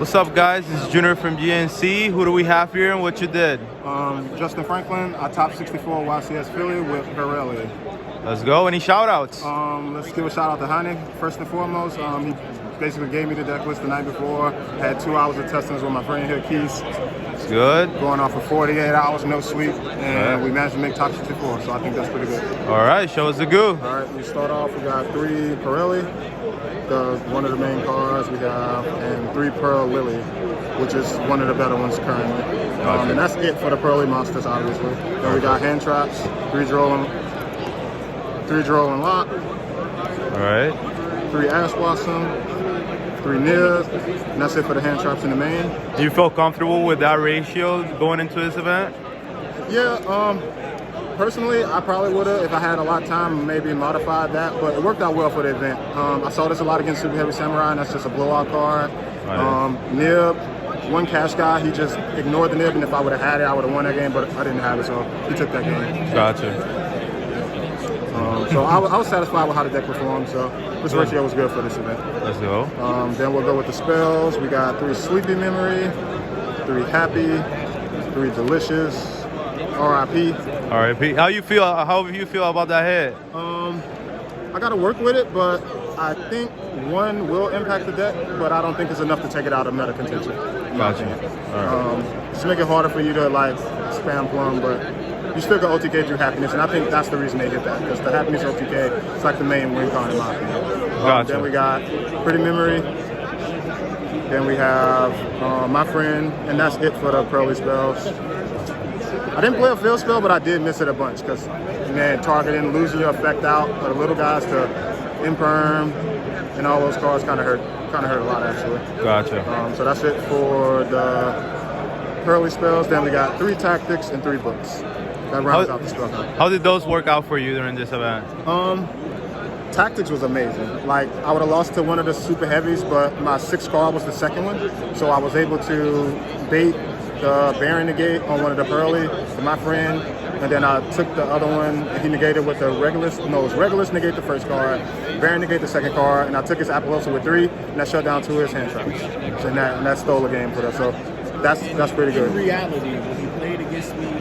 What's up, guys? This is Junior from GNC. Who do we have here and what you did? Justin Franklin, I top 64 YCS Philly with Purrely. Let's go. Any shout outs? Let's give a shout out to Honey. First and foremost, he basically gave me the deck list the night before. Had 2 hours of testings with my friend here, Keith. It's good. Going on for 48 hours, no sleep, and we managed to make top 64, so I think that's pretty good. All right, show us the goo. All right, we start off, we got 3 Purrely, one of the main cars we have, and 3 Purrely, which is one of the better ones currently. And that's it for the Purrely monsters, obviously. Then we got hand traps, 3 draw and lock. All right. 3 ash blossom, 3 nib, and that's it for the hand traps in the main. Do you feel comfortable with that ratio going into this event? Yeah, personally, I probably would have, if I had a lot of time, maybe modified that, but it worked out well for the event. I saw this a lot against Super Heavy Samurai, and that's just a blowout card. Nib, one cash guy, he just ignored the nib, and if I would have had it, I would have won that game, but I didn't have it, so he took that game. Gotcha. So I was satisfied with how the deck performed, so this ratio was good for this event. Let's go. Then we'll go with the spells. We got 3 Sleepy Memory, 3 Happy, 3 Delicious, RIP. RIP. How you feel about that hit? I got to work with it, but I think 1 will impact the deck, but I don't think it's enough to take it out of meta contention. Gotcha. Just make it harder for you to like spam plum, but you still got OTK through happiness, and I think that's the reason they did that, because the happiness OTK is like the main win con in my opinion. Gotcha. Then we got Pretty Memory. Then we have My Friend, and that's it for the Purrely spells. I didn't play a field spell, but I did miss it a bunch, because man, targeting, losing your effect out for the little guys to imperm, and all those cards kind of hurt a lot actually. Gotcha. So that's it for the Purrely spells. Then we got 3 tactics and 3 books. That rounds out the spell count. How did those work out for you during this event? Tactics was amazing. Like, I would have lost to one of the super heavies, but my 6th card was the second one, so I was able to bait the Baron negate on one of the Purrely for my friend, and then I took the other one, and he negated with the Regulus. No, it was Regulus negate the first card, Baron negate the second card, and I took his Appaloosa with 3, and that shut down 2 of his hand traps. And that stole the game for us. So that's pretty good. In reality, when he played against me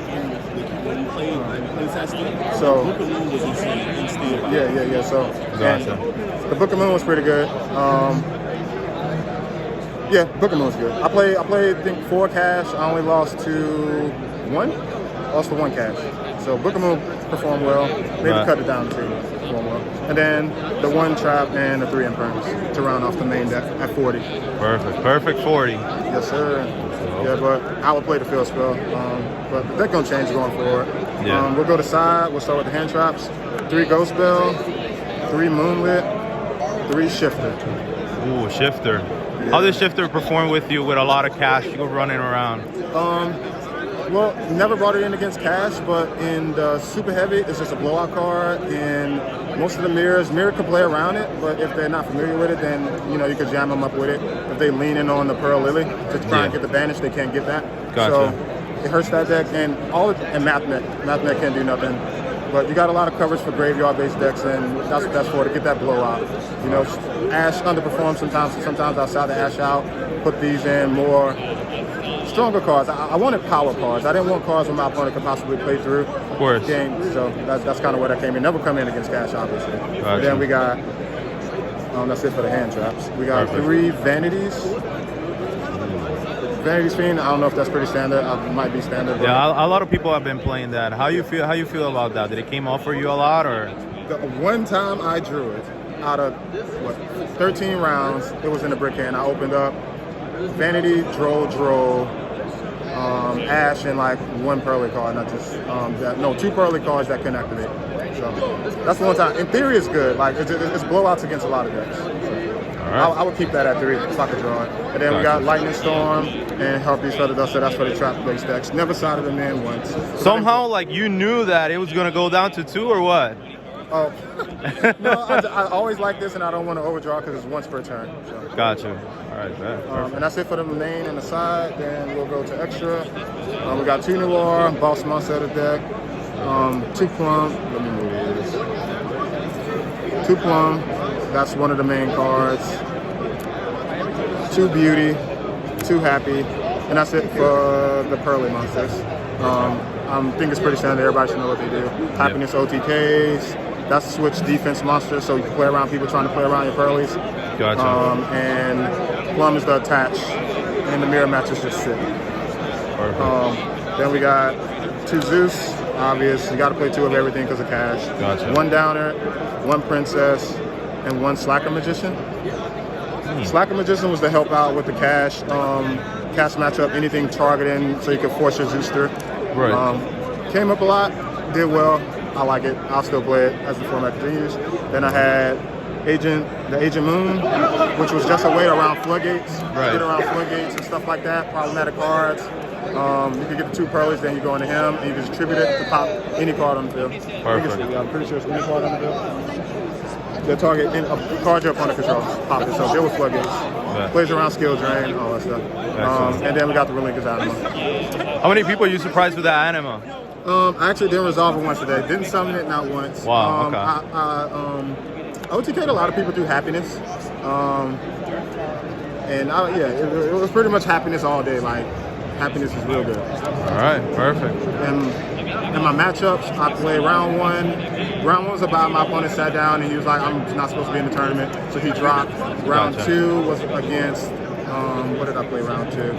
when he played testing, so Book of Moon was insane. Yeah. So Gotcha. the Book of Moon was pretty good. Yeah, Book of Moon was good. I played I think 4 cash. I only lost to 1. Lost to 1 cash. So Book of Moon performed well. Maybe cut it down to 2. Performed well. And then the 1 trap and the 3 imperms to round off the main deck at 40. Perfect 40. Yes, sir. Yeah, but I would play the field spell. But the deck gonna change going forward. Yeah. We'll go to side. We'll start with the hand traps. 3 Ghost Spell, 3 Moonlit, 3 Shifter. Ooh, Shifter. Yeah. How did Shifter perform with you with a lot of cash you go running around? Well, never brought it in against cash, but in the super heavy, it's just a blowout card. In most of the mirror could play around it, but if they're not familiar with it, then you could jam them up with it. If they lean in on the Purrely to try and get the banish, they can't get that. Gotcha. So it hurts that deck, and Mathnet can't do nothing. But you got a lot of coverage for graveyard-based decks, and that's what that's for, to get that blowout. Ash underperforms sometimes, so sometimes I'll sell the Ash out, put these in more stronger cards. I wanted power cards. I didn't want cards where my opponent could possibly play through. Of course. Game, so that's kind of where that came in. Never come in against cash, obviously. Gotcha. Then we got, that's it for the hand traps. We got 3 Vanities. Vanities Fiend, I don't know if that's pretty standard. It might be standard. Yeah, a lot of people have been playing that. How you feel about that? Did it came off for you a lot, or? The one time I drew it, out of 13 rounds, it was in the brick hand. I opened up Vanity, Droll, Ash, and like 1 Purrely card, not just 2 Purrely cards that can activate. So that's the one time. In theory, it's good. Like it's blowouts against a lot of decks. So, I would keep that at 3 so I could draw it. And then we got Lightning Storm and Harpies Feather Duster. That's for the trap-based decks. Never sided them in once. Somehow, like you knew that it was gonna go down to 2, or what? Oh, no, I always like this, and I don't want to overdraw because it's once per turn. So. Gotcha. All right, and that's it for the main and the side. Then we'll go to extra. We got 2 Noir, Boss Monster of the deck, 2 Plum. Let me move this. 2 Plum. That's one of the main cards. 2 Beauty, too happy, and that's it for the Purrely monsters. I think it's pretty standard. Everybody should know what they do. Happiness OTKs. That's the switch defense monster, so you can play around people trying to play around your Purrelys. Gotcha. And Plum is the attach, and the mirror match is just sit. Perfect. Then we got 2 Zeus. Obvious. You got to play 2 of everything because of cash. Gotcha. 1 Downer, 1 Princess, and 1 Slacker Magician. Slacker Magician was to help out with the cash matchup, anything targeting, so you could force your Zeus through. Right. Came up a lot, did well. I like it. I'll still play it as the format continues. Then I had the Agent Moon, which was just a way around floodgates. Right. Get around floodgates and stuff like that. Problematic cards. You can get the 2 Purrelys, then you go into him, and you can distribute it to pop any card on the field. Perfect. I'm pretty sure it's any card on the field. The target, a card your opponent controls, pop it. So deal with floodgates. Plays around skill drain, all that stuff. And then we got the Relinquish Anima. How many people are you surprised with that anima? I actually didn't resolve it once today. Didn't summon it not once. Wow, okay. I OTK'd a lot of people through happiness. It was pretty much happiness all day. Like, happiness is real good. All right, perfect. And my matchups, I played round 1. Round 1 was about my opponent sat down and he was like, I'm not supposed to be in the tournament, so he dropped. Round 2 was against, what did I play round 2?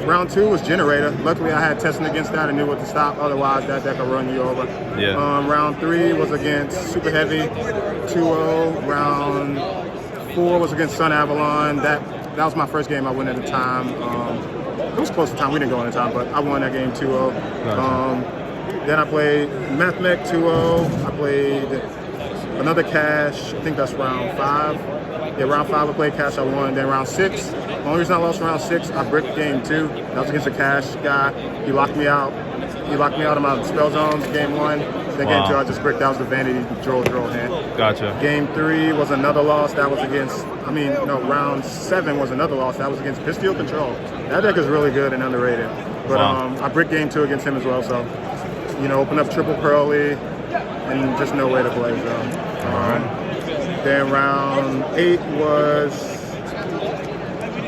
Round 2 was Generator. Luckily, I had testing against that and knew what to stop. Otherwise, that deck will run you over. Yeah. Round 3 was against Super Heavy, 2-0. Round 4 was against Sun Avalon. That was my first game I won at the time. It was close to time. We didn't go into time, but I won that game 2-0. Gotcha. Then I played Mathmech 2-0. I played another Cash. I think that's round 5. Yeah, round 5 I played Cash. I won. Then round 6. The only reason I lost round 6, I bricked game 2. That was against a Cash guy. He locked me out. He locked me out of my spell zones. Game 1. Then game 2 I just bricked. That was the Vanity draw hand. Gotcha. Game 3 was another loss. That was against. Round 7 was another loss. That was against Bestial Control. That deck is really good and underrated. But I bricked game 2 against him as well. So, open up triple Purrely and just know where to play. So, then round 8 what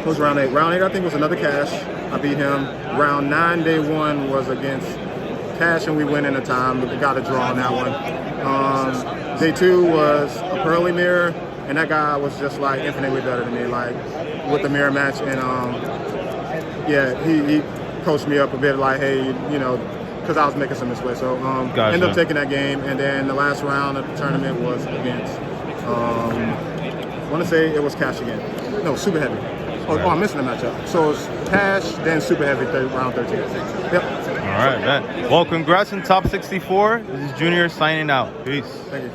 was round 8? Round 8 I think was another Cash. I beat him. Round 9 day 1 was against Cash and we win in a time. We got a draw on that one. Day 2 was a Purrely mirror. And that guy was just like infinitely better than me, like with the mirror match. And he coached me up a bit, like, hey, because I was making some misplays. So Gotcha. ended up taking that game. And then the last round of the tournament was against, I want to say it was Cash again. No, Super Heavy. Oh, I'm missing a matchup. So it's Cash, then Super Heavy, round 13. Yep. All right, man. Well, congrats on top 64. This is Junior signing out. Peace. Thank you.